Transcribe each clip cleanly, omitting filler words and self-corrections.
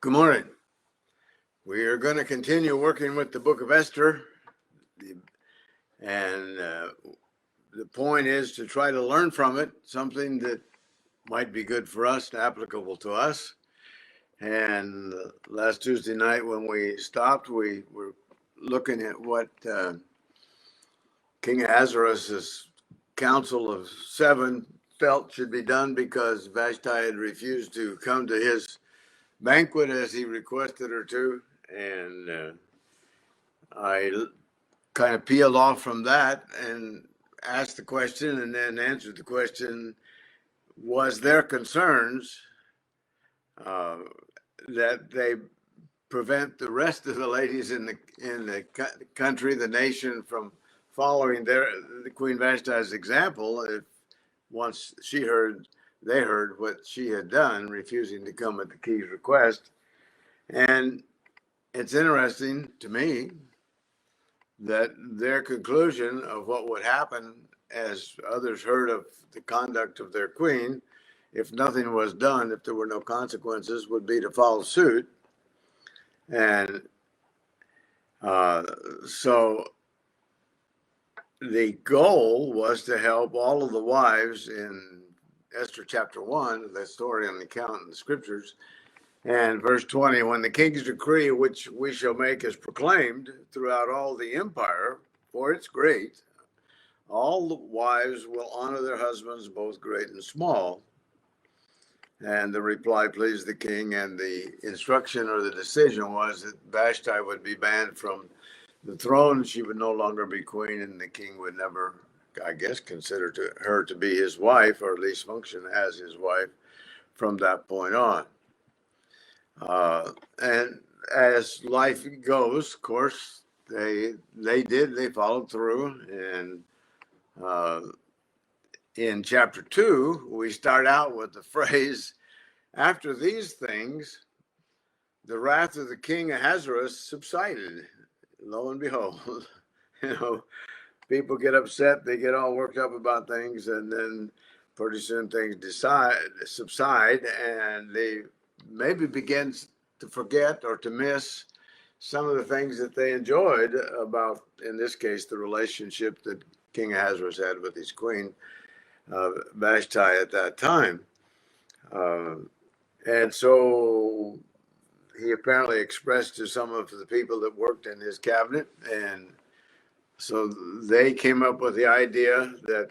Good morning. We are going to continue working with the book of Esther. And the point is to try to learn from it something that might be good for us and applicable to us. And last Tuesday night when we stopped, we were looking at what King Ahasuerus' council of 7 felt should be done because Vashti had refused to come to his banquet as he requested her to. And I kind of peeled off from that and asked the question and then answered the question, was there concerns that they prevent the rest of the ladies in the country, the nation, from following the Queen Vashti's example? If once they heard what she had done, refusing to come at the king's request. And it's interesting to me that their conclusion of what would happen as others heard of the conduct of their queen, if nothing was done, if there were no consequences, would be to follow suit. And so the goal was to help all of the wives in Esther chapter 1, the story on the account in the scriptures. And verse 20, when the king's decree, which we shall make, is proclaimed throughout all the empire, for it's great, all the wives will honor their husbands, both great and small. And the reply pleased the king, and the instruction or the decision was that Vashti would be banned from the throne. She would no longer be queen, and the king would never, I guess, consider her to be his wife, or at least function as his wife from that point on. And as life goes, of course, they followed through. And in chapter 2, we start out with the phrase, after these things, the wrath of the king Ahasuerus subsided. Lo and behold, people get upset, they get all worked up about things, and then pretty soon things subside, and they maybe begins to forget or to miss some of the things that they enjoyed about, in this case, the relationship that King Ahasuerus had with his queen, Vashti, at that time. And so he apparently expressed to some of the people that worked in his cabinet, and so they came up with the idea that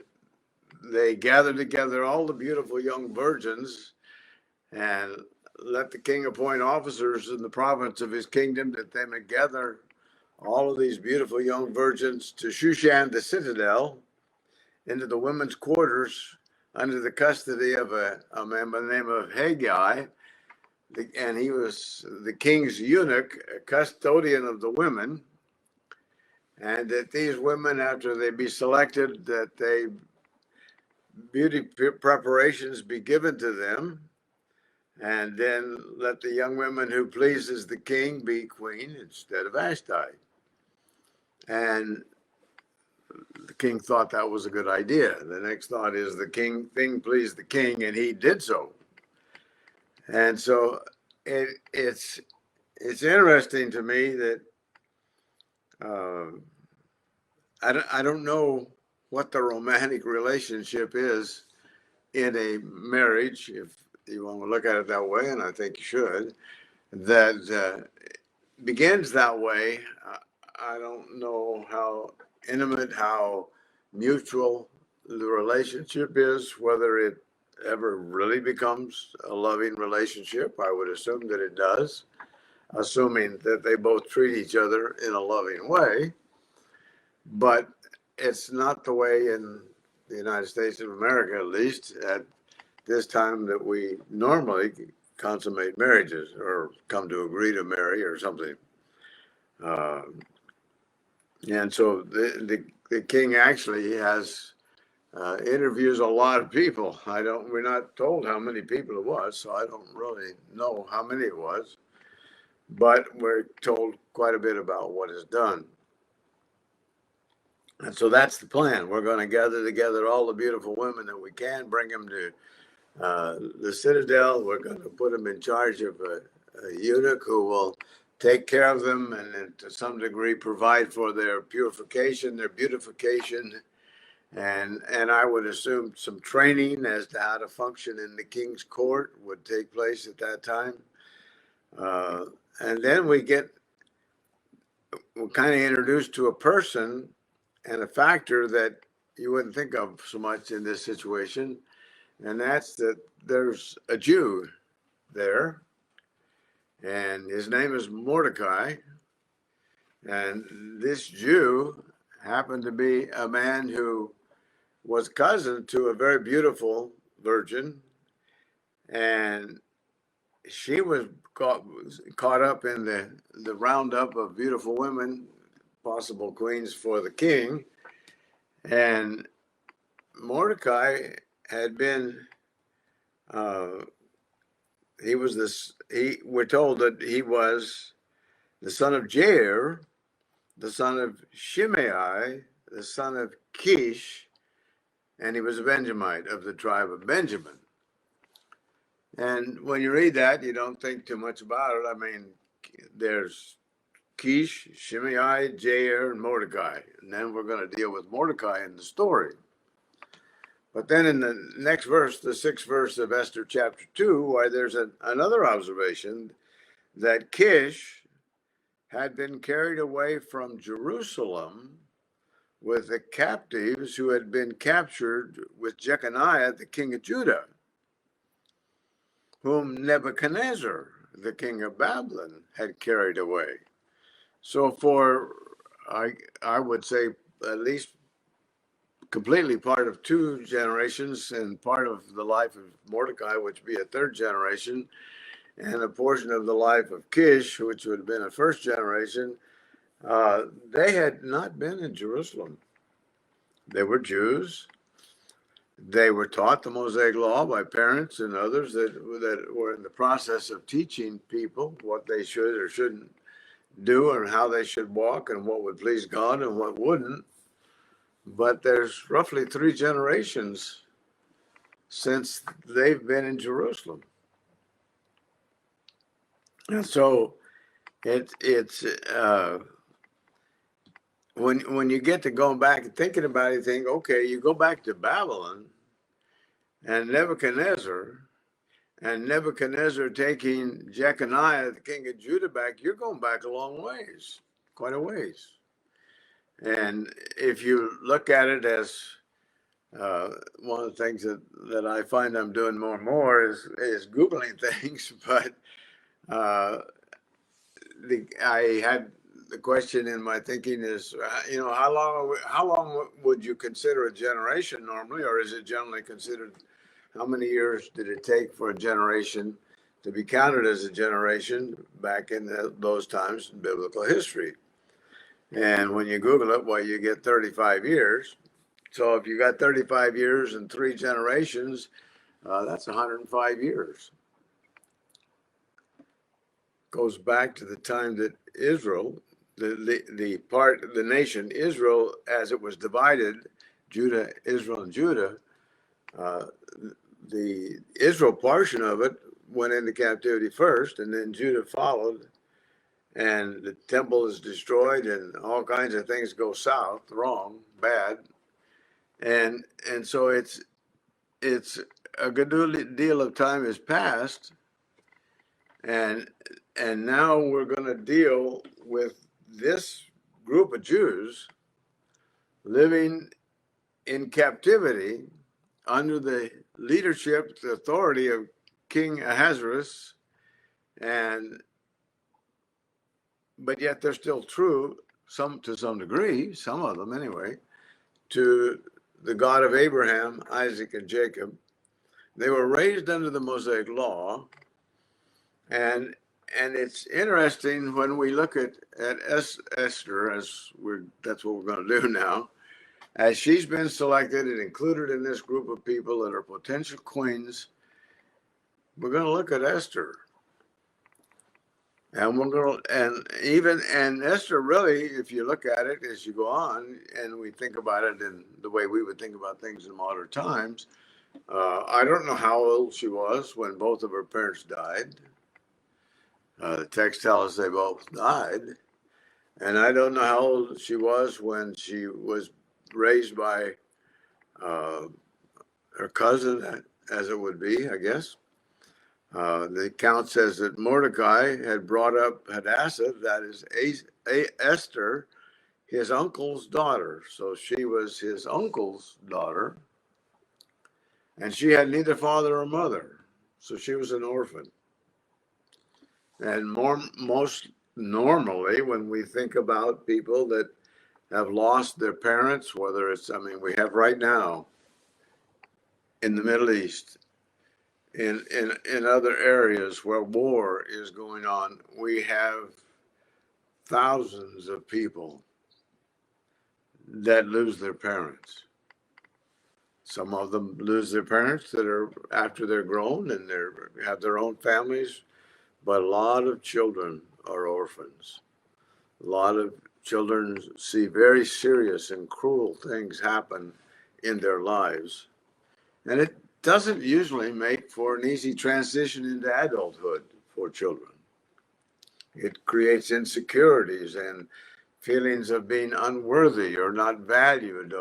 they gathered together all the beautiful young virgins and let the king appoint officers in the province of his kingdom, that they may gather all of these beautiful young virgins to Shushan the citadel, into the women's quarters, under the custody of a man by the name of Haggai. And he was the king's eunuch, a custodian of the women. And that these women, after they be selected, that they beauty preparations be given to them, and then let the young women who pleases the king be queen instead of Vashti. And the king thought that was a good idea. The next thought is the thing pleased the king, and he did so. And so it's interesting to me that I don't know what the romantic relationship is in a marriage, if you want to look at it that way, and I think you should, that begins that way. I don't know how intimate, how mutual the relationship is, whether it ever really becomes a loving relationship. I would assume that it does, assuming that they both treat each other in a loving way. But it's not the way in the United States of America, at least at this time, that we normally consummate marriages or come to agree to marry or something. And so the king actually has interviews a lot of people. We're not told how many people it was, so I don't really know how many it was, but we're told quite a bit about what is done. And so that's the plan. We're going to gather together all the beautiful women that we can, bring them to the citadel. We're going to put them in charge of eunuch who will take care of them and to some degree provide for their purification, their beautification, and I would assume some training as to how to function in the king's court would take place at that time. And then we're kind of introduced to a person and a factor that you wouldn't think of so much in this situation, and that's that there's a Jew there, and his name is Mordecai. And this Jew happened to be a man who was cousin to a very beautiful virgin, and she was caught up in the roundup of beautiful women, possible queens for the king. And Mordecai had been, we're told that he was the son of Jair, the son of Shimei, the son of Kish, and he was a Benjamite of the tribe of Benjamin. And when you read that, you don't think too much about it. I mean, there's Kish, Shimei, Jair, and Mordecai. And then we're going to deal with Mordecai in the story. But then in the next verse, the 6th verse of Esther chapter 2, why there's another observation that Kish had been carried away from Jerusalem with the captives who had been captured with Jeconiah, the king of Judah, whom Nebuchadnezzar, the king of Babylon, had carried away. So for, I would say, at least completely part of 2 generations and part of the life of Mordecai, which would be a 3rd generation, and a portion of the life of Kish, which would have been a 1st generation, they had not been in Jerusalem. They were Jews. They were taught the Mosaic Law by parents and others that were in the process of teaching people what they should or shouldn't do and how they should walk and what would please God and what wouldn't. But there's roughly 3 generations since they've been in Jerusalem. And so it's when you get to going back and thinking about it, you think, okay, you go back to Babylon and Nebuchadnezzar taking Jeconiah, the king of Judah, back, you're going back a long ways, quite a ways. And if you look at it as one of the things that I find I'm doing more and more is Googling things, but I had the question in my thinking is, how long would you consider a generation normally, or is it generally considered, how many years did it take for a generation to be counted as a generation back in those times in biblical history? And when you Google it, well, you get 35 years. So if you got 35 years and 3 generations, that's 105 years. Goes back to the time that Israel, the nation Israel, as it was divided, Israel and Judah, the Israel portion of it went into captivity first, and then Judah followed, and the temple is destroyed, and all kinds of things go south, wrong, bad, and so it's a good deal of time has passed, and now we're going to deal with this group of Jews living in captivity under the leadership, the authority of King Ahasuerus, but yet they're still true, to some degree, some of them anyway, to the God of Abraham, Isaac, and Jacob. They were raised under the Mosaic Law, and it's interesting when we look at Esther, that's what we're going to do now, as she's been selected and included in this group of people that are potential queens. We're going to look at Esther, and and Esther really, if you look at it as you go on, and we think about it in the way we would think about things in modern times. I don't know how old she was when both of her parents died. The text tells us they both died. And I don't know how old she was when she was raised by uh, her cousin, as it would be, I guess. The account says that Mordecai had brought up Hadassah, that is Esther, his uncle's daughter. So she was his uncle's daughter, and she had neither father or mother. So she was an orphan. And most normally, when we think about people that have lost their parents, whether it's, I mean, we have right now in the Middle East, in other areas where war is going on, we have thousands of people that lose their parents. Some of them lose their parents that are after they're grown and they have their own families, but a lot of children are orphans. A lot of children see very serious and cruel things happen in their lives. And it doesn't usually make for an easy transition into adulthood for children. It creates insecurities and feelings of being unworthy or not valued,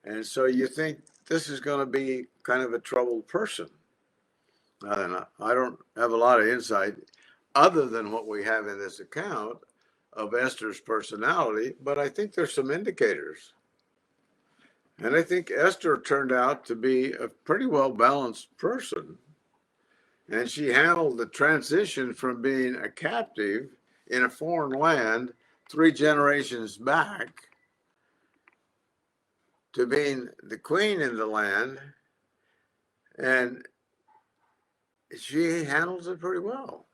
and so you think this is going to be kind of a troubled person. I don't know. I don't have a lot of insight other than what we have in this account of Esther's personality, but I think there's some indicators. And I think Esther turned out to be a pretty well balanced person. And she handled the transition from being a captive in a foreign land 3 generations back to being the queen in the land. And she handles it pretty well.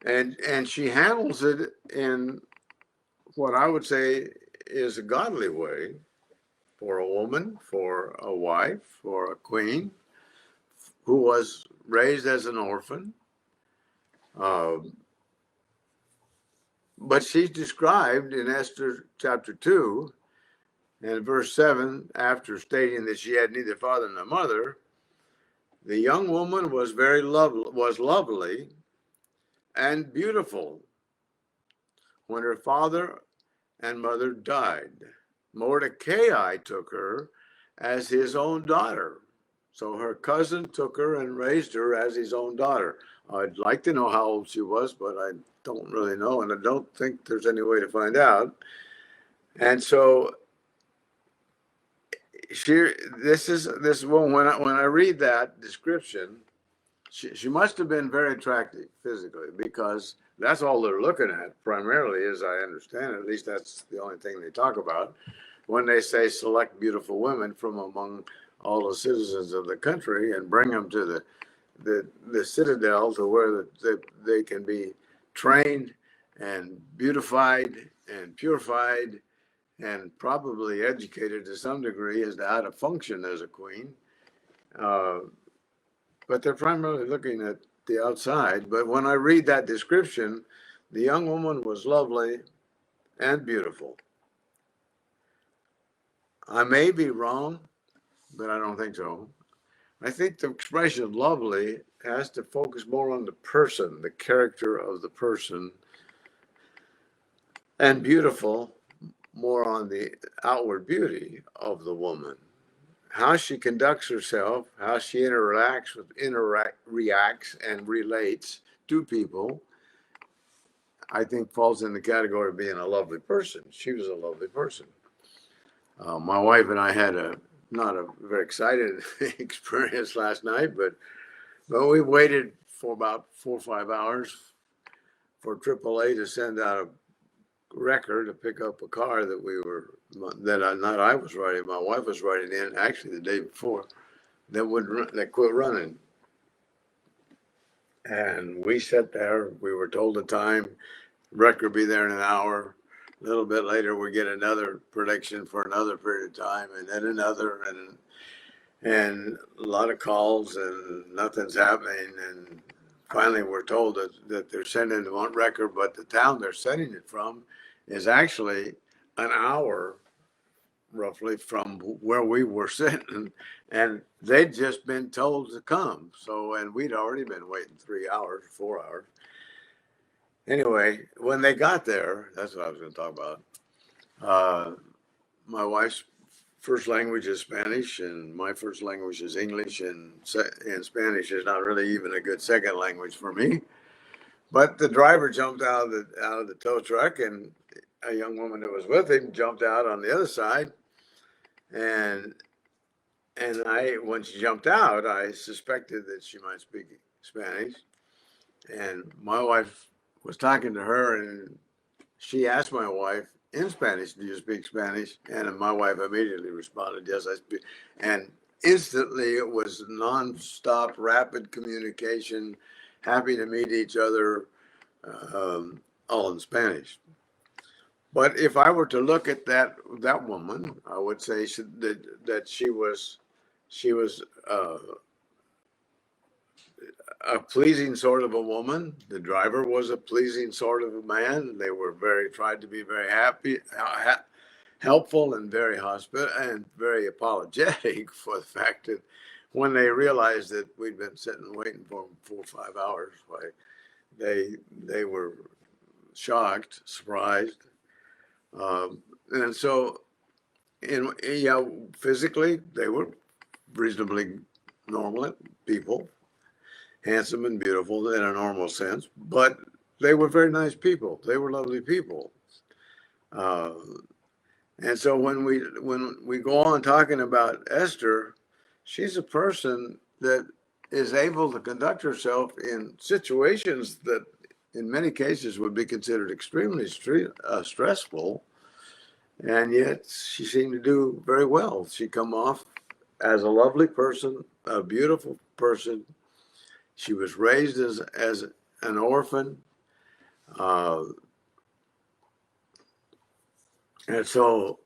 And she handles it in what I would say is a godly way for a woman, for a wife, for a queen who was raised as an orphan. But she's described in Esther chapter 2 and verse 7, after stating that she had neither father nor mother, the young woman was lovely and beautiful when her father and mother died. Mordecai took her as his own daughter. So her cousin took her and raised her as his own daughter. I'd like to know how old she was, but I don't really know, and I don't think there's any way to find out. And so this woman, when I read that description, she must have been very attractive physically, because that's all they're looking at primarily, as I understand it. At least that's the only thing they talk about when they say select beautiful women from among all the citizens of the country and bring them to the citadel to where they can be trained and beautified and purified and probably educated to some degree as to how to function as a queen. But they're primarily looking at the outside. But when I read that description, the young woman was lovely and beautiful. I may be wrong, but I don't think so. I think the expression lovely has to focus more on the person, the character of the person, and beautiful more on the outward beauty of the woman. How she conducts herself, how she reacts and relates to people, I think falls in the category of being a lovely person. She was a lovely person. My wife and I had not a very exciting experience last night, but we waited for about 4 or 5 hours for AAA to send out a wrecker to pick up a car that not I was riding, my wife was riding in actually the day before, that quit running. And we sat there, we were told the time, wrecker be there in an hour. A little bit later, we get another prediction for another period of time, and then another, and a lot of calls, and nothing's happening. And finally, we're told that they're sending one wrecker, but the town they're sending it from is actually an hour, roughly, from from where we were sitting, and they'd just been told to come. So, and we'd already been waiting 3 hours, 4 hours. Anyway, when they got there, that's what I was going to talk about. My wife's first language is Spanish, and my first language is English, and Spanish is not really even a good second language for me. But the driver jumped out of the tow truck, and a young woman that was with him jumped out on the other side, and when she jumped out, I suspected that she might speak Spanish, and my wife was talking to her, and she asked my wife in Spanish, "Do you speak Spanish?" And my wife immediately responded, "Yes, I speak." And instantly, it was nonstop, rapid communication, happy to meet each other, all in Spanish. But if I were to look at that woman, I would say that she was a pleasing sort of a woman. The driver was a pleasing sort of a man. They were tried to be very happy, helpful, and very and very apologetic for the fact that when they realized that we'd been sitting waiting for them 4 or 5 hours, they were shocked, surprised, and so physically they were reasonably normal people, handsome and beautiful in a normal sense, but they were very nice people. They were lovely people. And so when we go on talking about Esther, she's a person that is able to conduct herself in situations that in many cases would be considered extremely stressful, and yet she seemed to do very well. She come off as a lovely person, a beautiful person. She was raised as an orphan, and so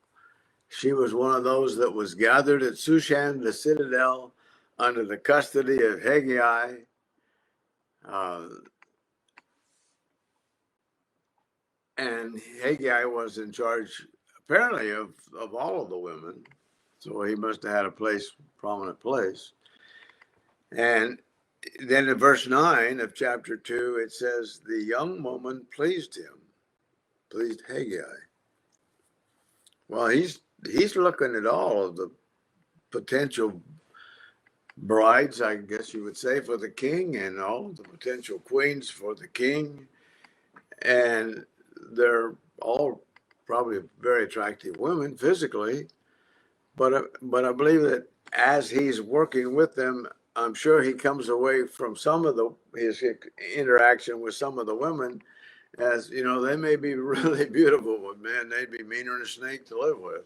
she was one of those that was gathered at Shushan, the citadel, under the custody of Haggai. And Haggai was in charge, apparently, of all of the women. So he must have had a prominent place. And then in verse 9 of chapter 2, it says, the young woman pleased Haggai. Well, he's looking at all of the potential brides, I guess you would say, for the king, and all the potential queens for the king. And they're all probably very attractive women physically. But I believe that as he's working with them, I'm sure he comes away from some of his interaction with some of the women as, they may be really beautiful, but man, they'd be meaner than a snake to live with.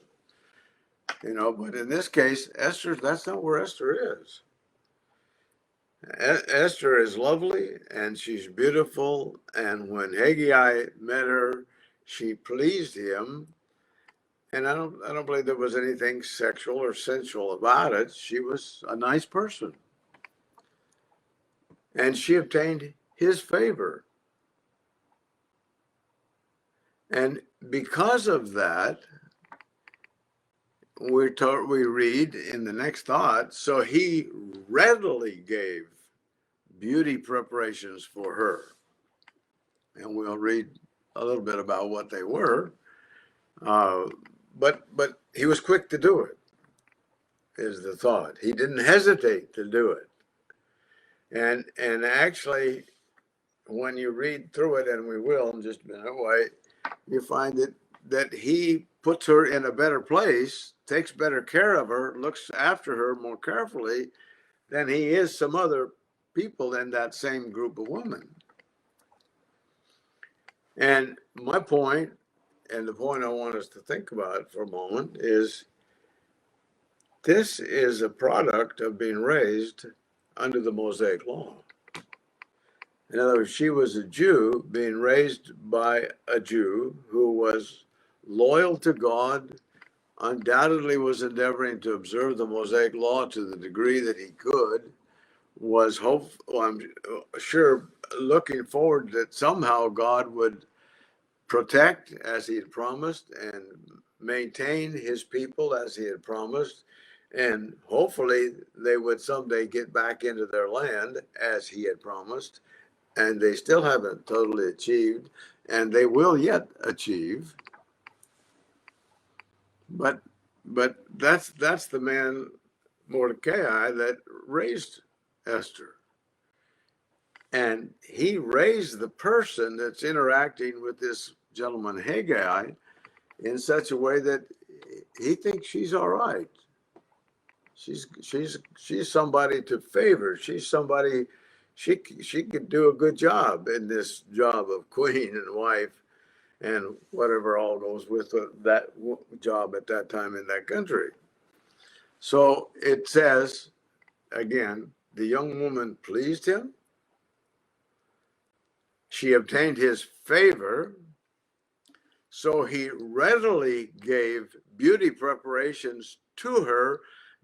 But in this case, that's not where Esther is. Esther is lovely and she's beautiful. And when Haggai met her, she pleased him. And I don't believe there was anything sexual or sensual about it. She was a nice person. And she obtained his favor. And because of that, we read in the next thought, so he readily gave beauty preparations for her. And we'll read a little bit about what they were. But he was quick to do it, is the thought. He didn't hesitate to do it. And actually, when you read through it, and we will in just a minute, you find that he puts her in a better place, takes better care of her, looks after her more carefully than he is some other people in that same group of women. And my point, and the point I want us to think about for a moment, is this is a product of being raised under the Mosaic law. In other words, she was a Jew being raised by a Jew who was loyal to God, undoubtedly was endeavoring to observe the Mosaic law to the degree that he could, was I'm sure looking forward that somehow God would protect as he had promised and maintain his people as he had promised, and hopefully they would someday get back into their land as he had promised. And they still haven't totally achieved, and they will yet achieve. But that's the man Mordecai that raised Esther. And he raised the person that's interacting with this gentleman Haggai in such a way that he thinks she's all right. She's somebody to favor. She's somebody she could do a good job in this job of queen and wife and whatever all goes with that job at that time in that country. So it says again, the young woman pleased him. She obtained his favor, so he readily gave beauty preparations to her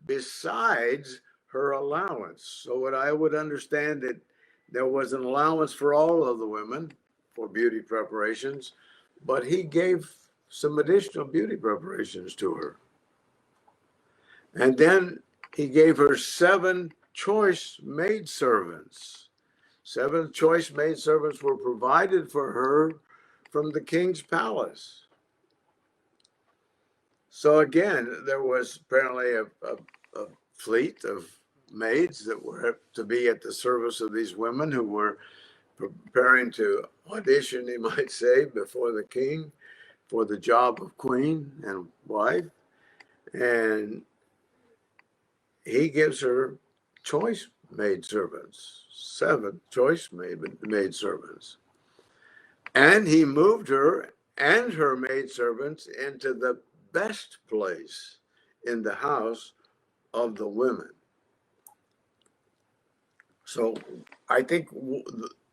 besides her allowance. So what I would understand that there was an allowance for all of the women for beauty preparations, but he gave some additional beauty preparations to her. And then he gave her 7 choice maidservants. 7 choice maidservants were provided for her from the king's palace. So again, there was apparently a fleet of maids that were to be at the service of these women who were preparing to audition, you might say, before the king for the job of queen and wife. And he gives her choice maidservants, 7 choice maidservants. And he moved her and her maidservants into the best place in the house of the women. So I think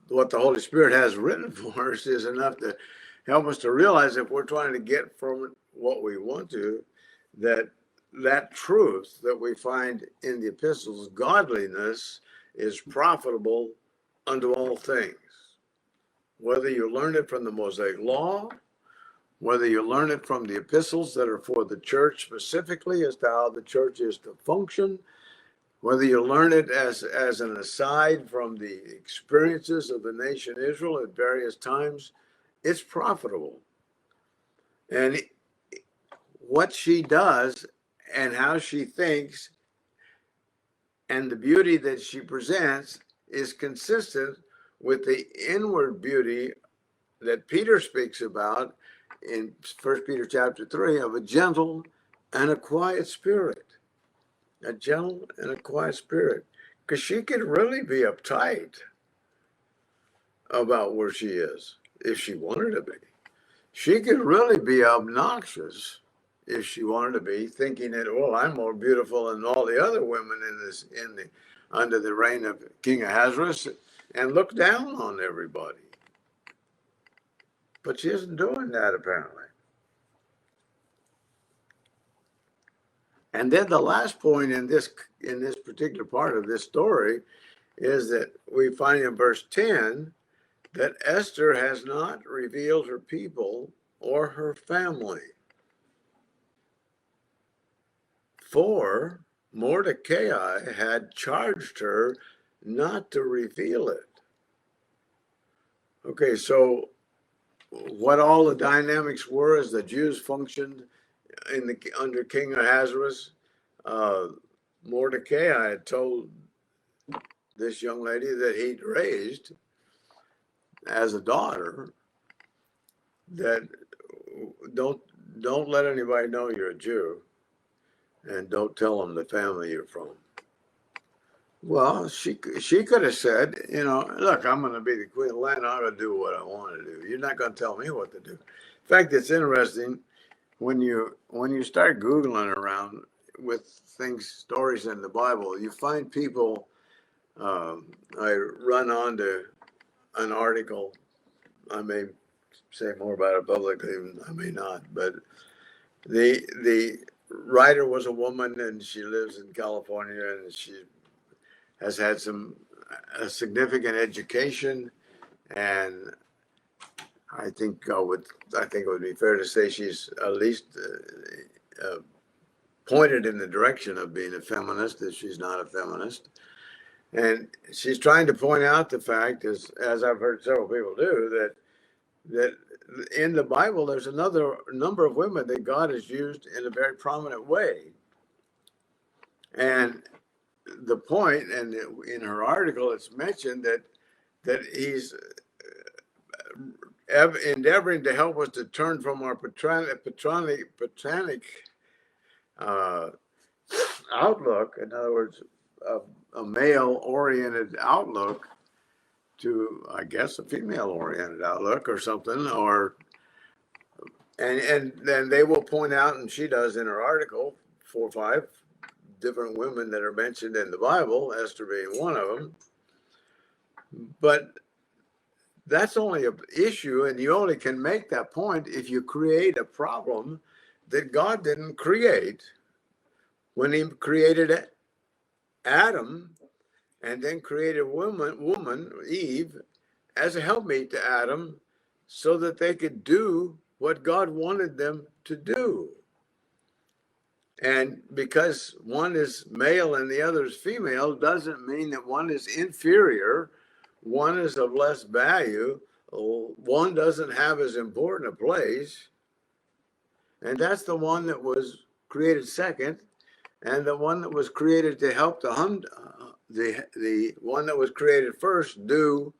what the Holy Spirit has written for us is enough to help us to realize if we're trying to get from what we want to, that truth that we find in the epistles, godliness is profitable unto all things. Whether you learn it from the Mosaic Law, whether you learn it from the epistles that are for the church specifically as to how the church is to function, whether you learn it as an aside from the experiences of the nation Israel at various times, it's profitable. And what she does and how she thinks and the beauty that she presents is consistent with the inward beauty that Peter speaks about in 1 Peter chapter 3 of a gentle and a quiet spirit. A gentle and a quiet spirit. Because she could really be uptight about where she is if she wanted to be. She could really be obnoxious if she wanted to be, thinking that, well, I'm more beautiful than all the other women under the reign of King Ahasuerus, and look down on everybody. But she isn't doing that apparently. And then the last point in this particular part of this story is that we find in verse 10 that Esther has not revealed her people or her family. For Mordecai had charged her not to reveal it. Okay, so what all the dynamics were as the Jews functioned under King Ahasuerus, Mordecai had told this young lady that he'd raised as a daughter that don't let anybody know you're a Jew, and don't tell them the family you're from. Well, she could have said, look, I'm going to be the queen of the land. I'm going to do what I want to do. You're not going to tell me what to do. In fact, it's interesting when you start Googling around with stories in the Bible, you find people. I run onto an article. I may say more about it publicly, I may not, but the writer was a woman, and she lives in California, and she has had a significant education, and I think it would be fair to say she's at least pointed in the direction of being a feminist, if she's not a feminist. And she's trying to point out the fact, as I've heard several people do, that in the Bible there's another number of women that God has used in a very prominent way. And the point, and in her article, it's mentioned that he's endeavoring to help us to turn from our patronic outlook, in other words, a male-oriented outlook, to, I guess, a female-oriented outlook or something, and then they will point out, and she does in her article, 4 or 5 different women that are mentioned in the Bible, Esther being one of them. But that's only an issue, and you only can make that point if you create a problem that God didn't create when he created Adam and then created woman, Eve, as a helpmeet to Adam so that they could do what God wanted them to do. And because one is male and the other is female doesn't mean that one is inferior, one is of less value, one doesn't have as important a place. And that's the one that was created second, and the one that was created to help the one that was created first do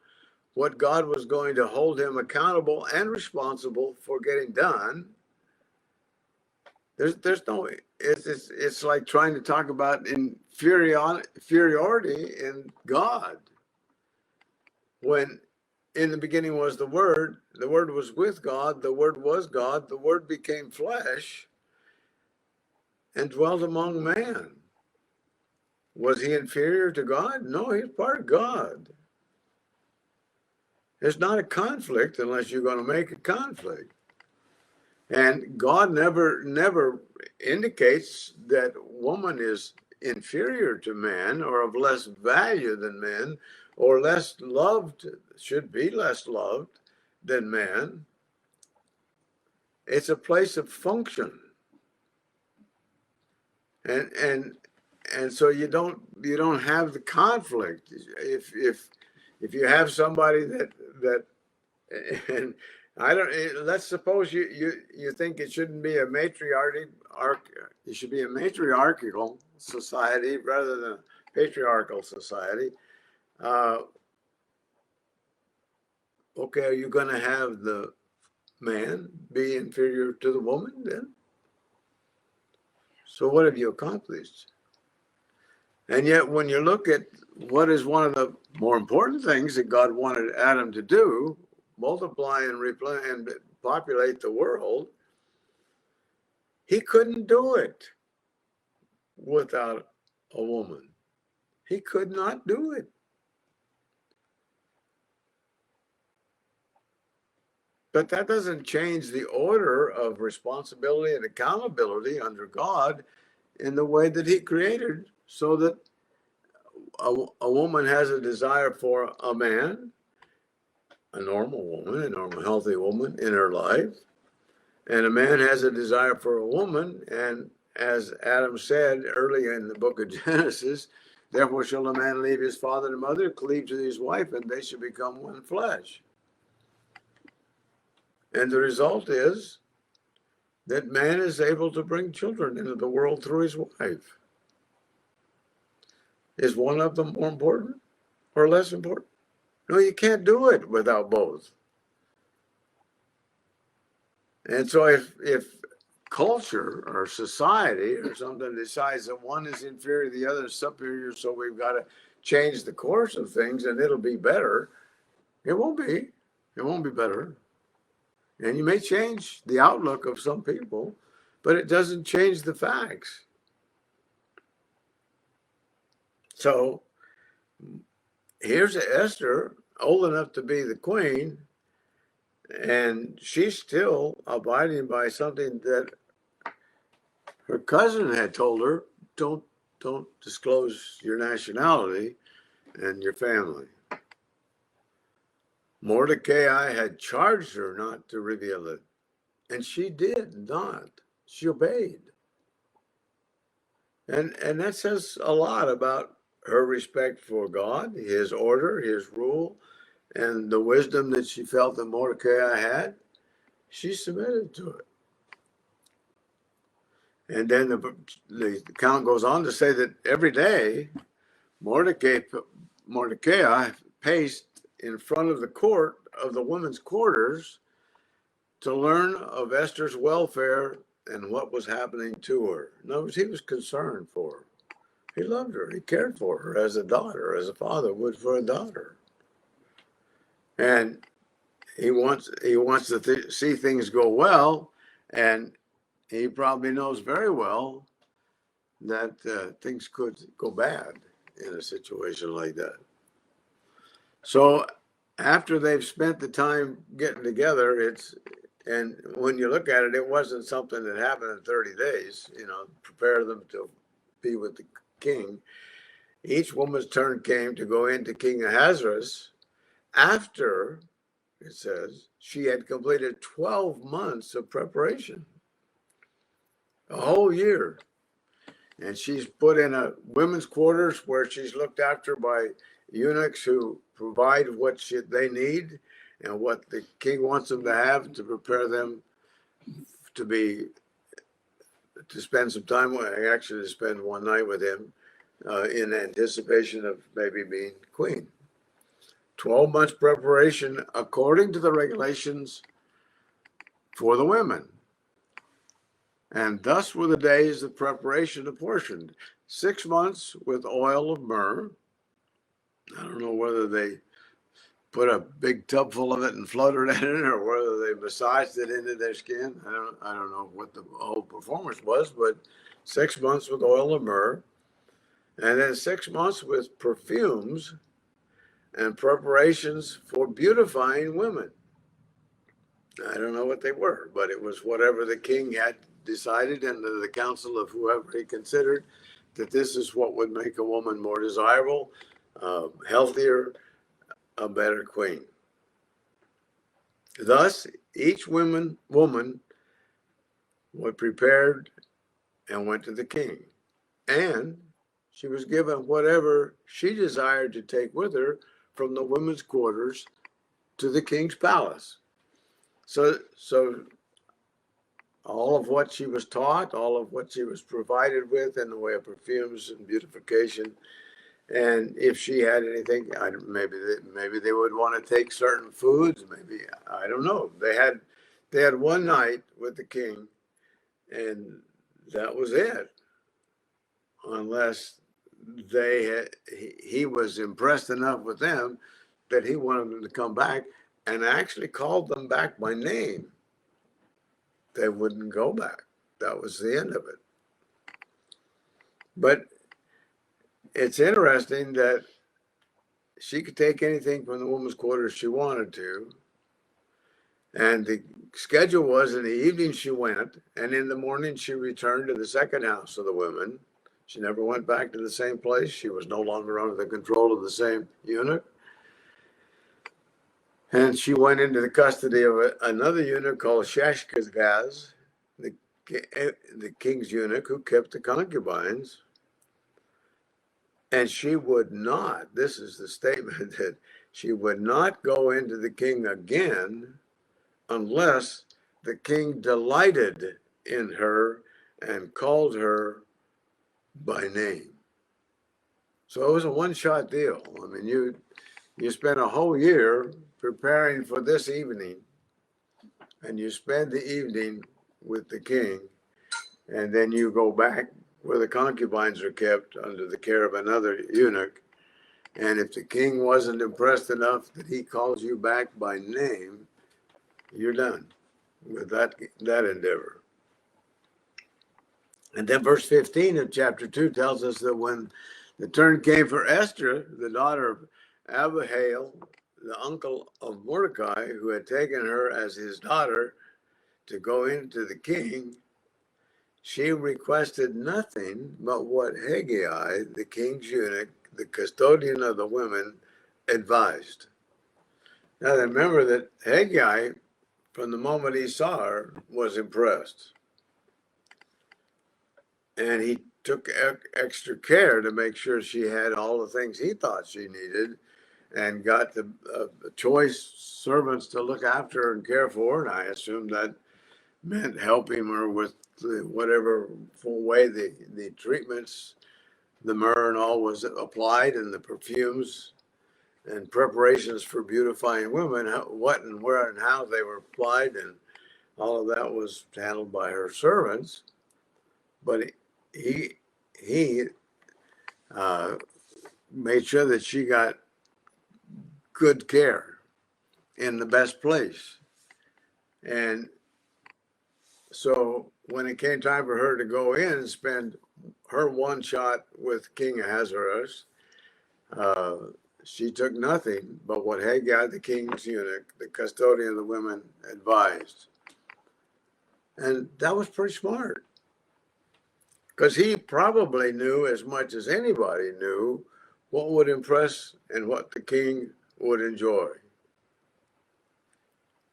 what God was going to hold him accountable and responsible for getting done. There's no, it's like trying to talk about inferiority in God. When in the beginning was the Word was with God, the Word was God, the Word became flesh and dwelt among man. Was he inferior to God? No, he's part of God. It's not a conflict unless you're going to make a conflict. And God never indicates that woman is inferior to man or of less value than men or less loved, should be less loved than man. It's a place of function. And so you don't have the conflict. If you have somebody that and I don't, let's suppose you think it shouldn't be a it should be a matriarchal society rather than a patriarchal society. Okay, are you going to have the man be inferior to the woman then? So what have you accomplished? And yet when you look at what is one of the more important things that God wanted Adam to do, multiply and replenish and populate the world, he couldn't do it without a woman. He could not do it. But that doesn't change the order of responsibility and accountability under God in the way that he created, so that a woman has a desire for a man, a normal woman, a normal healthy woman in her life, and a man has a desire for a woman. And as Adam said early in the book of Genesis, therefore shall a man leave his father and mother, cleave to his wife, and they shall become one flesh. And the result is that man is able to bring children into the world through his wife. Is one of them more important or less important? No, you can't do it without both. And so if culture or society or something decides that one is inferior, the other is superior, so we've got to change the course of things and it'll be better, it won't be. It won't be better. And you may change the outlook of some people, but it doesn't change the facts. So here's Esther, old enough to be the queen, and she's still abiding by something that her cousin had told her: don't disclose your nationality and your family. Mordecai had charged her not to reveal it, and she did not. She obeyed. And that says a lot about her respect for God, his order, his rule, and the wisdom that she felt that Mordecai had. She submitted to it. And then the account goes on to say that every day Mordecai paced in front of the court of the women's quarters to learn of Esther's welfare and what was happening to her. In other words, he was concerned for her. He loved her. He cared for her as a daughter, as a father would for a daughter. And he wants to see things go well, and he probably knows very well that things could go bad in a situation like that. So after they've spent the time getting together, and when you look at it, it wasn't something that happened in 30 days, prepare them to be with the king. Each woman's turn came to go into King Ahasuerus after, it says, she had completed 12 months of preparation, a whole year. And she's put in a women's quarters where she's looked after by eunuchs who provide what they need and what the king wants them to have to prepare them to spend some time with, actually to spend one night with him in anticipation of maybe being queen. 12 months preparation according to the regulations for the women. And thus were the days of preparation apportioned. 6 months with oil of myrrh. I don't know whether they put a big tub full of it and floated in it, or whether they massaged it into their skin. I don't know what the whole performance was, but 6 months with oil of myrrh, and then 6 months with perfumes and preparations for beautifying women. I don't know what they were, but it was whatever the king had decided, and the council of whoever he considered, that this is what would make a woman more desirable, healthier, a better queen. Thus, each woman was prepared and went to the king, and she was given whatever she desired to take with her from the women's quarters to the king's palace. So all of what she was taught, all of what she was provided with in the way of perfumes and beautification, and if she had anything, maybe they would want to take certain foods. Maybe, I don't know. They had one night with the king, and that was it. Unless he was impressed enough with them that he wanted them to come back, and actually called them back by name. They wouldn't go back. That was the end of it. But it's interesting that she could take anything from the women's quarters she wanted to. And the schedule was in the evening she went, and in the morning she returned to the second house of the women. She never went back to the same place. She was no longer under the control of the same eunuch. And she went into the custody of another eunuch called Shashgaz, the king's eunuch who kept the concubines. And she would not, this is the statement, that she would not go into the king again unless the king delighted in her and called her by name. So it was a one-shot deal. I mean, you spend a whole year preparing for this evening, and you spend the evening with the king, and then you go back where the concubines are kept under the care of another eunuch. And if the king wasn't impressed enough that he calls you back by name, you're done with that endeavor. And then verse 15 of chapter 2 tells us that when the turn came for Esther, the daughter of Abihail, the uncle of Mordecai, who had taken her as his daughter to go into the king, she requested nothing but what Haggai, the king's eunuch, the custodian of the women, advised. Now remember that Haggai, from the moment he saw her, was impressed. And he took extra care to make sure she had all the things he thought she needed, and got the choice servants to look after her and care for her. And I assume that meant helping her with whatever way the treatments, the myrrh and all was applied, and the perfumes and preparations for beautifying women, what and where and how they were applied, and all of that was handled by her servants. But he made sure that she got good care in the best place. And so when it came time for her to go in and spend her one shot with King Ahasuerus, she took nothing but what Haggai, the king's eunuch, the custodian of the women, advised. And that was pretty smart, because he probably knew as much as anybody knew what would impress and what the king would enjoy.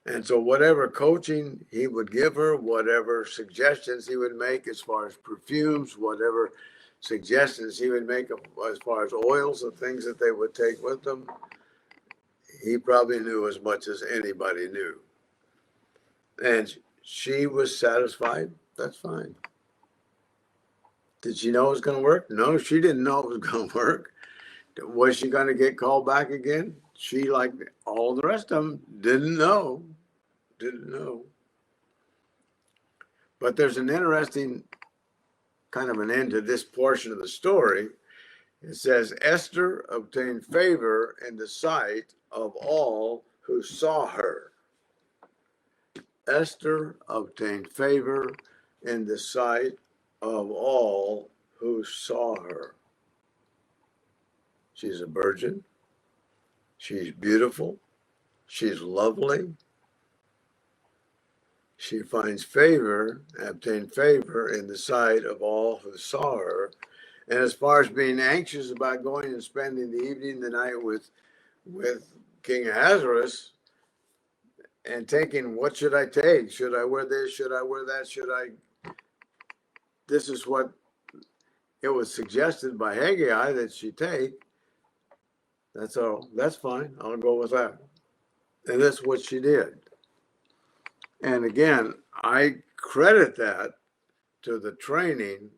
And so whatever coaching he would give her, whatever suggestions he would make as far as perfumes, whatever suggestions he would make as far as oils and things that they would take with them, he probably knew as much as anybody knew. And she was satisfied. That's fine. Did she know it was going to work? No, she didn't know it was going to work. Was she going to get called back again? She, like all the rest of them, didn't know. But there's an interesting kind of an end to this portion of the story. It says, Esther obtained favor in the sight of all who saw her. Esther obtained favor in the sight of all who saw her. She's a virgin. She's beautiful. She's lovely. She finds favor, obtained favor in the sight of all who saw her. And as far as being anxious about going and spending the evening, the night with King Ahasuerus, and taking, what should I take? Should I wear this? Should I wear that? This is what it was suggested by Haggai that she take. That's all. That's fine. I'll go with that. And that's what she did. And again, I credit that to the training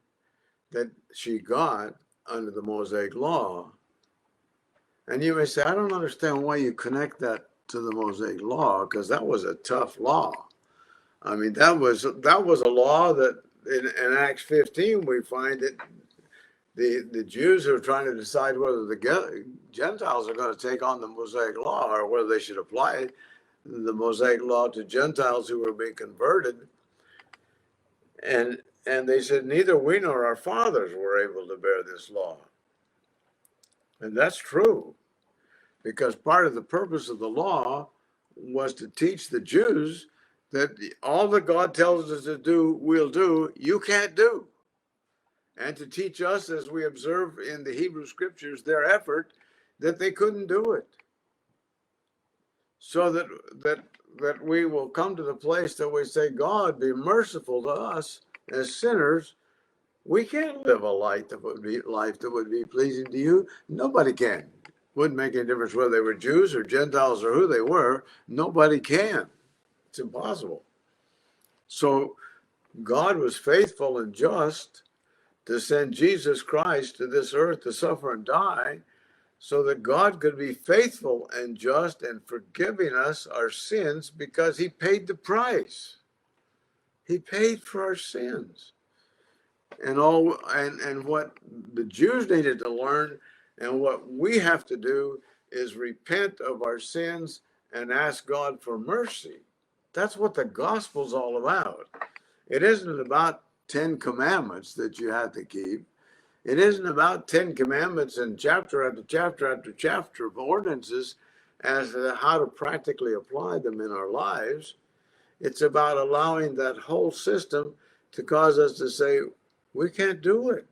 that she got under the Mosaic Law. And you may say, I don't understand why you connect that to the Mosaic Law, because that was a tough law. I mean, that was a law that in Acts 15 we find that the Jews are trying to decide whether the Gentiles are going to take on the Mosaic Law, or whether they should apply the Mosaic Law to Gentiles who were being converted. And they said, neither we nor our fathers were able to bear this law. And that's true, because part of the purpose of the law was to teach the Jews that all that God tells us to do, we'll do, you can't do. And to teach us, as we observe in the Hebrew scriptures, their effort, that they couldn't do it. So that we will come to the place that we say, God, be merciful to us as sinners. We can't live a life that would be pleasing to you. Nobody can. Wouldn't make any difference whether they were Jews or Gentiles or who they were. Nobody can. It's impossible. So God was faithful and just to send Jesus Christ to this earth to suffer and die, so that God could be faithful and just and forgiving us our sins, because he paid the price. He paid for our sins. And what the Jews needed to learn, and what we have to do, is repent of our sins and ask God for mercy. That's what the gospel's all about. It isn't about 10 commandments that you have to keep. It isn't about 10 commandments and chapter after chapter after chapter of ordinances as to how to practically apply them in our lives. It's about allowing that whole system to cause us to say, we can't do it.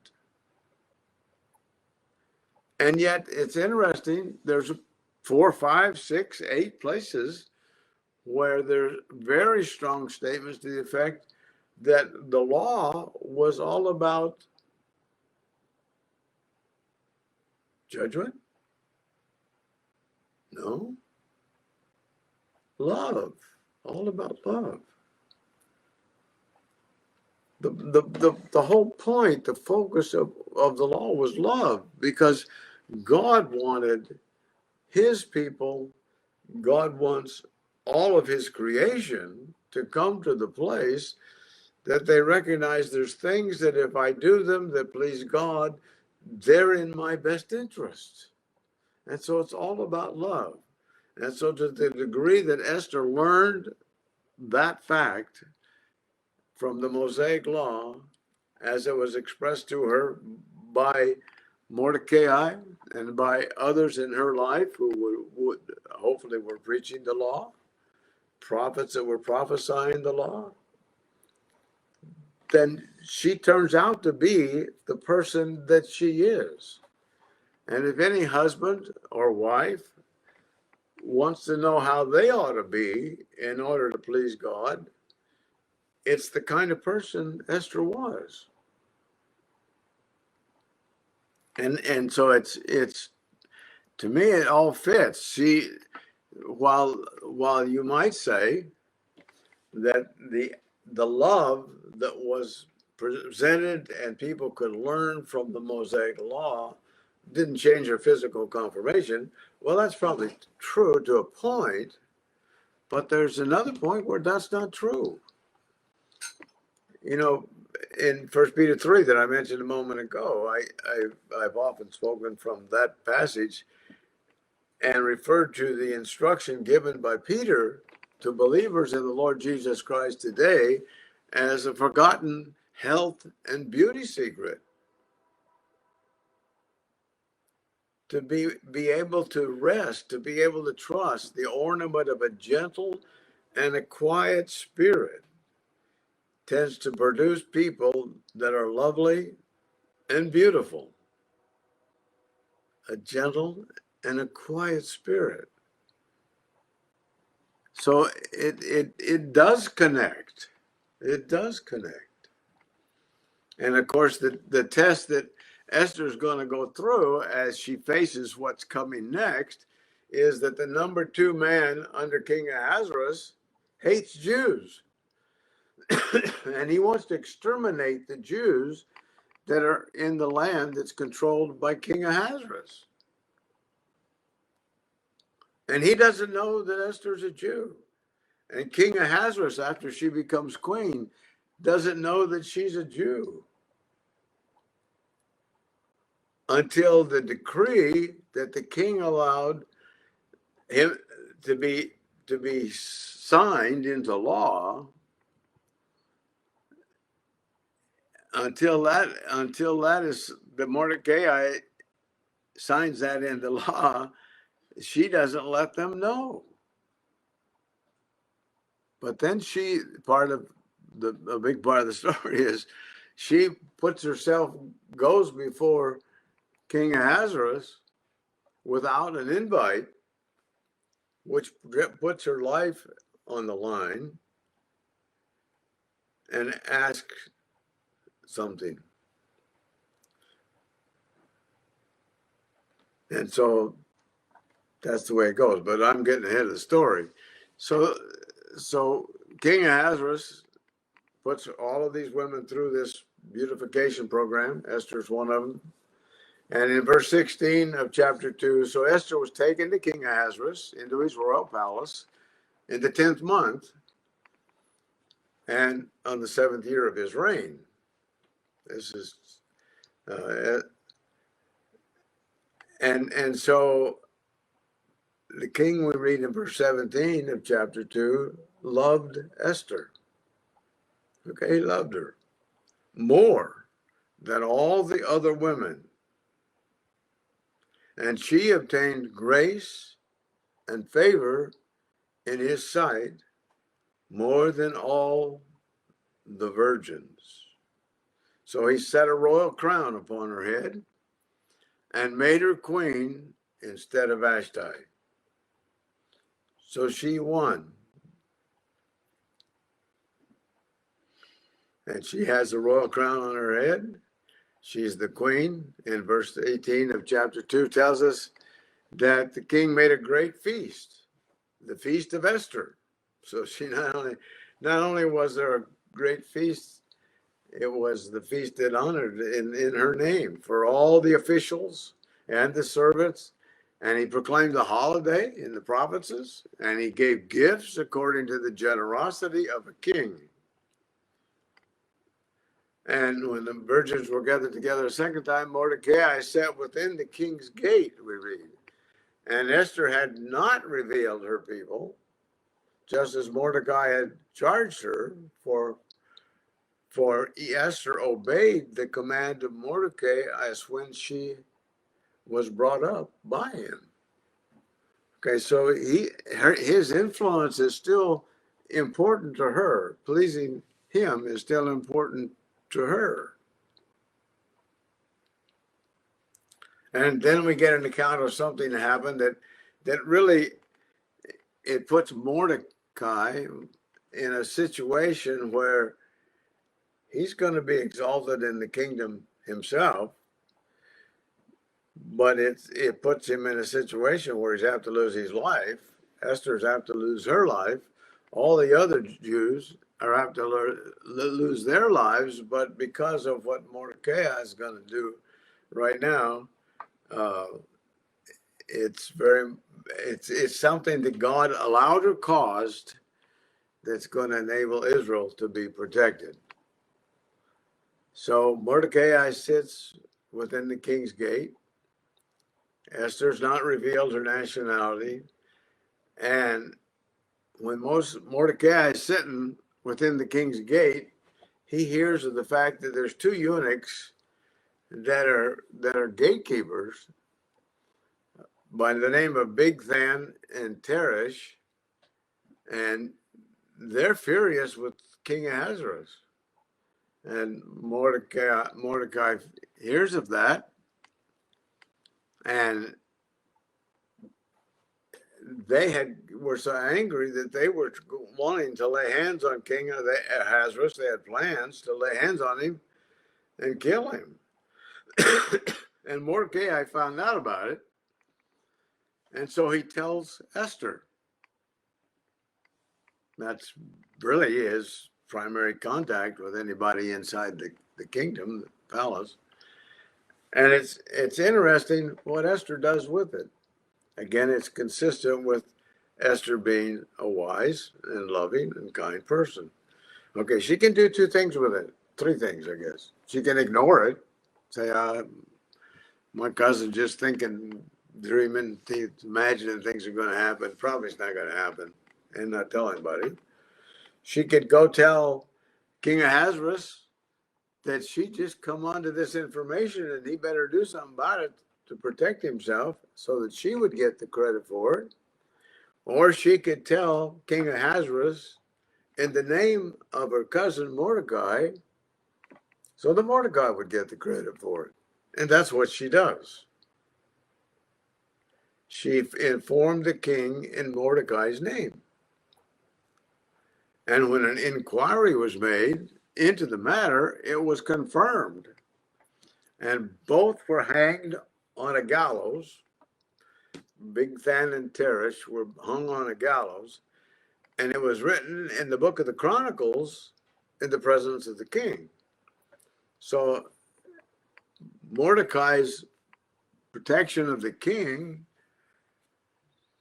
And yet, it's interesting, there's 4, 5, 6, 8 places where there's very strong statements to the effect that the law was all about judgment? No. Love. All about love. The whole point, the focus of the law was love, because God wanted his people, God wants all of his creation to come to the place that they recognize there's things that if I do them that please God, they're in my best interest. And so it's all about love. And so to the degree that Esther learned that fact from the Mosaic law, as it was expressed to her by Mordecai and by others in her life who would hopefully were preaching the law, prophets that were prophesying the law, then she turns out to be the person that she is. And if any husband or wife wants to know how they ought to be in order to please God, it's the kind of person Esther was. And so it's to me it all fits. She, while you might say that the love that was presented and people could learn from the Mosaic law didn't change her physical conformation. Well, that's probably true to a point, but there's another point where that's not true. You know, in 1 Peter 3 that I mentioned a moment ago, I've often spoken from that passage and referred to the instruction given by Peter to believers in the Lord Jesus Christ today as a forgotten health and beauty secret. To be able to rest, to be able to trust the ornament of a gentle and a quiet spirit tends to produce people that are lovely and beautiful. A gentle and a quiet spirit. So it does connect. It does connect. And of course, the test that Esther's going to go through as she faces what's coming next is that the number 2 man under King Ahasuerus hates Jews. And he wants to exterminate the Jews that are in the land that's controlled by King Ahasuerus. And he doesn't know that Esther's a Jew. And King Ahasuerus, after she becomes queen, doesn't know that she's a Jew until the decree that the king allowed him to be signed into law. Until that is the Mordecai signs that into law, she doesn't let them know. But then a big part of the story is she goes before King Ahasuerus without an invite, which puts her life on the line, and asks something. And so that's the way it goes. But I'm getting ahead of the story. So King Ahasuerus puts all of these women through this beautification program. Esther's one of them. And in verse 16 of chapter 2, so Esther was taken to King Ahasuerus into his royal palace in the 10th month and on the 7th year of his reign. This is, and so the king, we read in verse 17 of chapter 2, loved Esther. Okay, he loved her more than all the other women. And she obtained grace and favor in his sight more than all the virgins. So he set a royal crown upon her head and made her queen instead of Vashti. So she won. And she has a royal crown on her head. She's the queen. And verse 18 of chapter 2 tells us that the king made a great feast, the feast of Esther. So she not only was there a great feast, it was the feast that honored in her name for all the officials and the servants. And he proclaimed the holiday in the provinces, and he gave gifts according to the generosity of a king. And when the virgins were gathered together a second time, Mordecai sat within the king's gate, we read. And Esther had not revealed her people, just as Mordecai had charged her, for Esther obeyed the command of Mordecai as when she was brought up by him. Okay, so his influence is still important to her. Pleasing him is still important to her. And then we get an account of something that happened that really, it puts Mordecai in a situation where he's going to be exalted in the kingdom himself, but it puts him in a situation where he's have to lose his life. Esther's have to lose her life. All the other Jews are have to lose their lives, but because of what Mordecai is going to do right now, it's something that God allowed or caused that's going to enable Israel to be protected. So Mordecai sits within the king's gate. Esther's not revealed her nationality. And when Mordecai is sitting within the king's gate, he hears of the fact that there's two eunuchs that are gatekeepers by the name of Bigthan and Teresh, and they're furious with King Ahasuerus. And Mordecai hears of that, and they were so angry that they were wanting to lay hands on King Ahasuerus. They had plans to lay hands on him and kill him. And Mordecai found out about it, and so he tells Esther. That's really his primary contact with anybody inside the kingdom, the palace. And it's interesting what Esther does with it. Again, it's consistent with Esther being a wise and loving and kind person. Okay, she can do two things with it. Three things, I guess. She can ignore it, say, my cousin just thinking, dreaming, imagining things are going to happen. Probably it's not going to happen, and not tell anybody. She could go tell King Ahasuerus that she just come onto this information and he better do something about it to protect himself so that she would get the credit for it. Or she could tell King Ahasuerus in the name of her cousin Mordecai, so that Mordecai would get the credit for it. And that's what she does. She informed the king in Mordecai's name. And when an inquiry was made into the matter, it was confirmed. And both were hanged on a gallows. Bigthan and Teresh were hung on a gallows. And it was written in the book of the Chronicles in the presence of the king. So Mordecai's protection of the king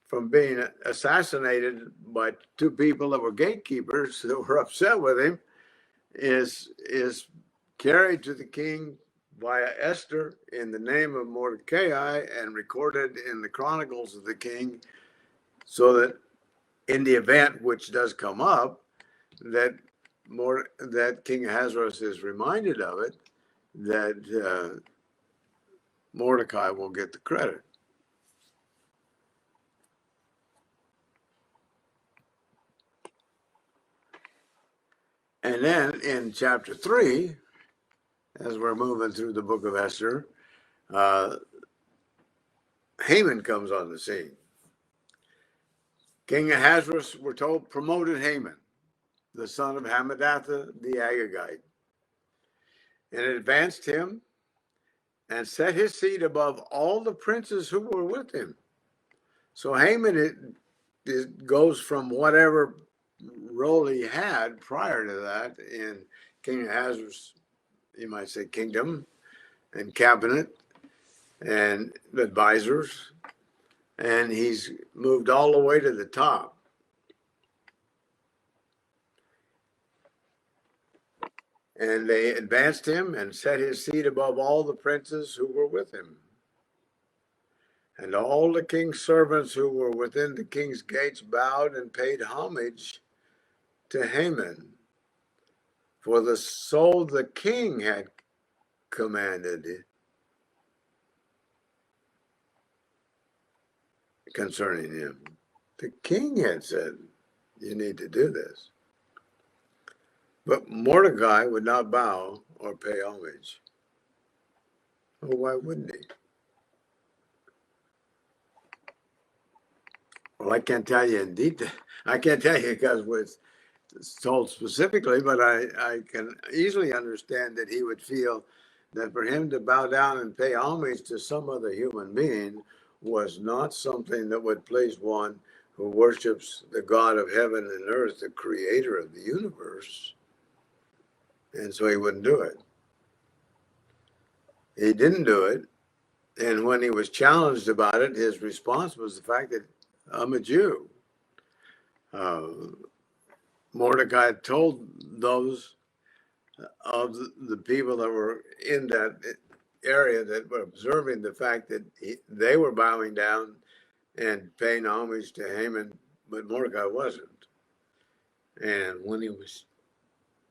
from being assassinated by two people that were gatekeepers that were upset with him is carried to the king via Esther in the name of Mordecai and recorded in the Chronicles of the king, so that in the event which does come up, that King Ahasuerus is reminded of it, that Mordecai will get the credit. And then in chapter 3, as we're moving through the book of Esther, Haman comes on the scene. King Ahasuerus, we're told, promoted Haman, the son of Hammedatha the Agagite, and advanced him and set his seat above all the princes who were with him. So Haman it goes from whatever role he had prior to that in King Ahasuerus, you might say, kingdom and cabinet and advisors, and he's moved all the way to the top. And they advanced him and set his seat above all the princes who were with him. And all the king's servants who were within the king's gates bowed and paid homage to Haman, for so the king had commanded concerning him. The king had said, you need to do this. But Mordecai would not bow or pay homage. Well, why wouldn't he? Well, I can't tell you in detail. I can't tell you because it's told specifically, but I can easily understand that he would feel that for him to bow down and pay homage to some other human being was not something that would please one who worships the God of heaven and earth, the creator of the universe. And so he wouldn't do it. He didn't do it. And when he was challenged about it, his response was the fact that I'm a Jew. Mordecai told those of the people that were in that area that were observing the fact that they were bowing down and paying homage to Haman, but Mordecai wasn't. And when he was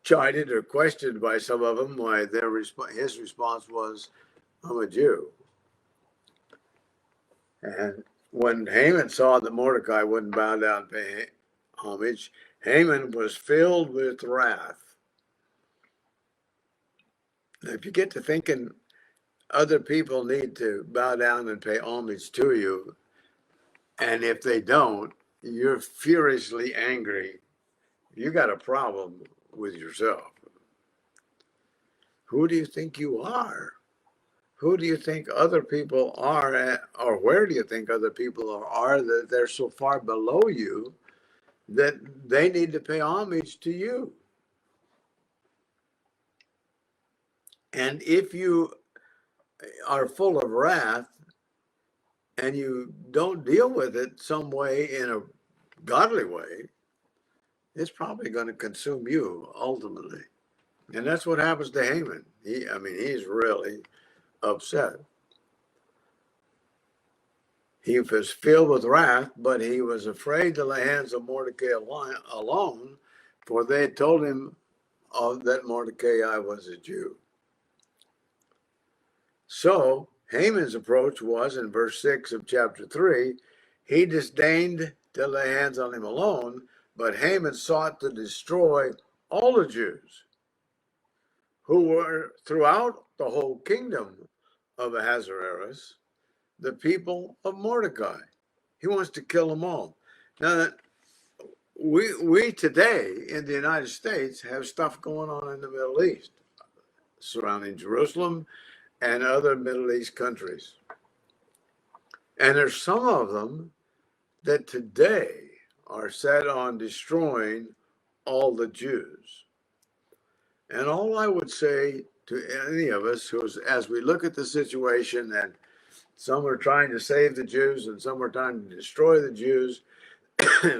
chided or questioned by some of them, why his response was, I'm a Jew. And when Haman saw that Mordecai wouldn't bow down and pay homage, Haman was filled with wrath. Now, if you get to thinking other people need to bow down and pay homage to you, and if they don't, you're furiously angry, you got a problem with yourself. Who do you think you are? Who do you think other people are, or where do you think other people are that they're so far below you that they need to pay homage to you? And if you are full of wrath and you don't deal with it some way in a godly way, it's probably going to consume you ultimately. And that's what happens to Haman. He's really upset. He was filled with wrath, but he was afraid to lay hands on Mordecai alone, for they had told him that Mordecai was a Jew. So Haman's approach was, in verse 6 of chapter 3, he disdained to lay hands on him alone, but Haman sought to destroy all the Jews who were throughout the whole kingdom of Ahasuerus, the people of Mordecai. He wants to kill them all. Now, we today in the United States have stuff going on in the Middle East surrounding Jerusalem and other Middle East countries. And there's some of them that today are set on destroying all the Jews. And all I would say to any of us as we look at the situation that some are trying to save the Jews and some are trying to destroy the Jews,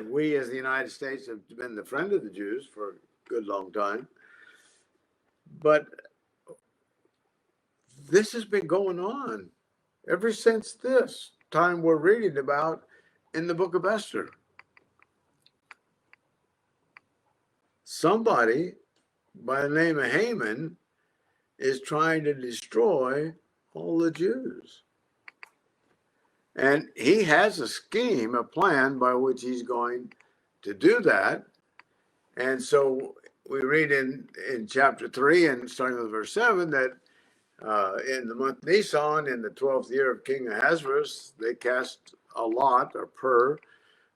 we as the United States have been the friend of the Jews for a good long time. But this has been going on ever since this time we're reading about in the book of Esther. Somebody by the name of Haman is trying to destroy all the Jews. And he has a scheme, a plan by which he's going to do that. And so we read in chapter 3 and starting with verse 7 that in the month Nisan, in the 12th year of King Ahasuerus, they cast a lot, or pur,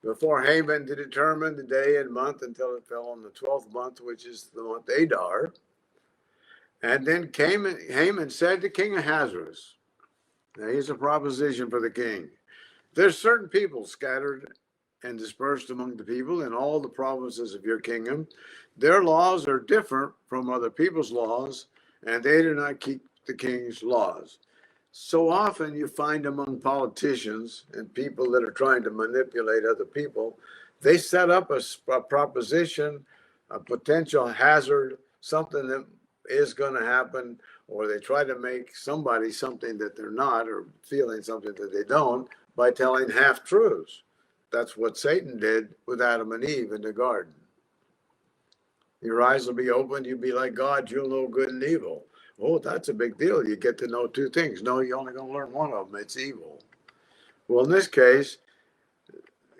before Haman to determine the day and month until it fell on the 12th month, which is the month Adar. And then Haman said to King Ahasuerus, now here's a proposition for the king. There's certain people scattered and dispersed among the people in all the provinces of your kingdom. Their laws are different from other people's laws, and they do not keep the king's laws. So often you find among politicians and people that are trying to manipulate other people, they set up a proposition, a potential hazard, something that is going to happen, or they try to make somebody something that they're not, or feeling something that they don't, by telling half truths. That's what Satan did with Adam and Eve in the garden. Your eyes will be opened, you'll be like God, you'll know good and evil. Oh, that's a big deal. You get to know two things. No, you're only going to learn one of them. It's evil. Well, in this case,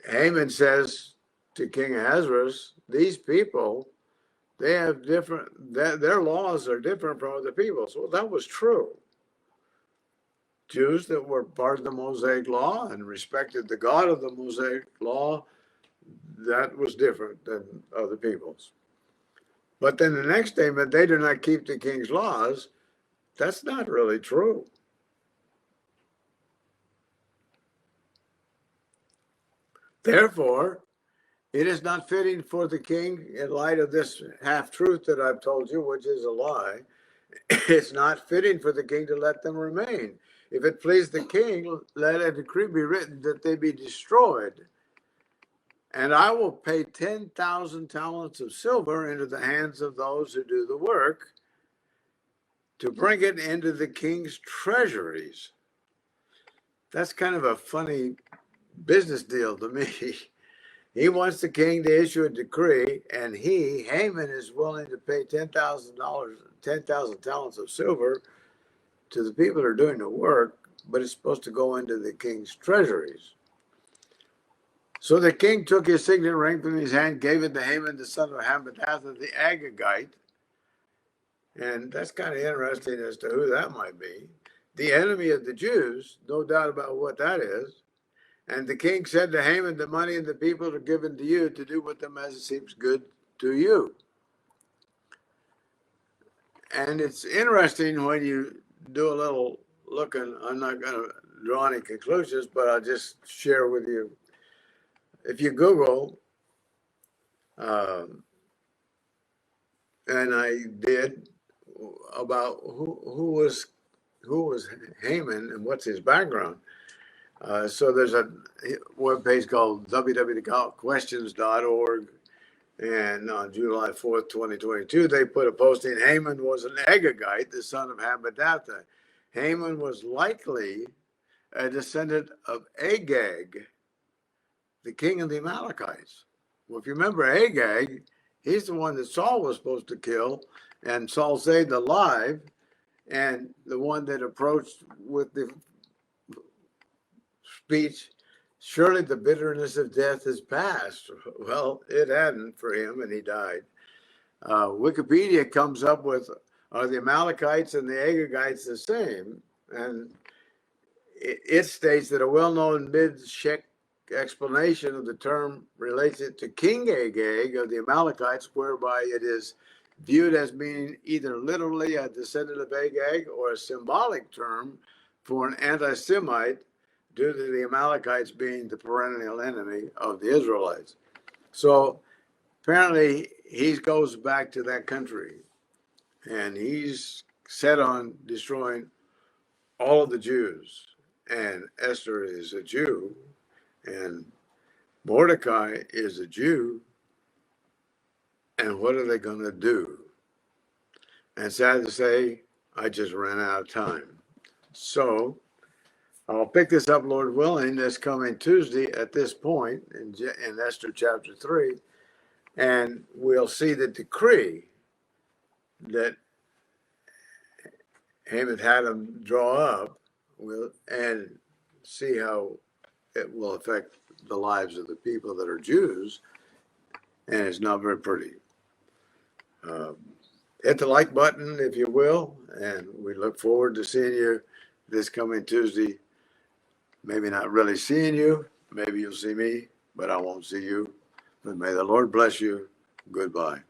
Haman says to King Ahasuerus, these people, they have different, their laws are different from other people's. Well, that was true. Jews that were part of the Mosaic law and respected the God of the Mosaic law, that was different than other people's. But then the next statement, they do not keep the king's laws, that's not really true. Therefore, it is not fitting for the king, in light of this half-truth that I've told you, which is a lie, it's not fitting for the king to let them remain. If it please the king, let a decree be written that they be destroyed. And I will pay 10,000 talents of silver into the hands of those who do the work to bring it into the king's treasuries. That's kind of a funny business deal to me. He wants the king to issue a decree, and Haman, is willing to pay $10,000, 10,000 talents of silver to the people that are doing the work, but it's supposed to go into the king's treasuries. So the king took his signet ring from his hand, gave it to Haman, the son of Hammedatha, the Agagite. And that's kind of interesting as to who that might be. The enemy of the Jews, no doubt about what that is. And the king said to Haman, the money and the people are given to you to do with them as it seems good to you. And it's interesting when you do a little looking. I'm not going to draw any conclusions, but I'll just share with you. If you Google, and I did, about who was Haman and what's his background. So there's a webpage called www.questions.org, and on July 4th, 2022, they put a posting. Haman was an Agagite, the son of Hammedatha. Haman was likely a descendant of Agag, the king of the Amalekites. Well, if you remember Agag, he's the one that Saul was supposed to kill, and Saul saved alive, and the one that approached with the speech, surely the bitterness of death is past. Well, it hadn't for him, and he died. Wikipedia comes up with, are the Amalekites and the Agagites the same? And it states that a well-known mid-Shek explanation of the term relates it to King Agag of the Amalekites, whereby it is viewed as meaning either literally a descendant of Agag or a symbolic term for an anti-Semite, due to the Amalekites being the perennial enemy of the Israelites. So apparently he goes back to that country, and he's set on destroying all of the Jews. And Esther is a Jew, and Mordecai is a Jew. And what are they going to do? And sad to say, I just ran out of time. So I'll pick this up, Lord willing, this coming Tuesday at this point in Esther chapter 3, and we'll see the decree that Haman had him draw up, and see how it will affect the lives of the people that are Jews, and it's not very pretty. Hit the like button, if you will, and we look forward to seeing you this coming Tuesday. Maybe not really seeing you. Maybe you'll see me, but I won't see you. But may the Lord bless you. Goodbye.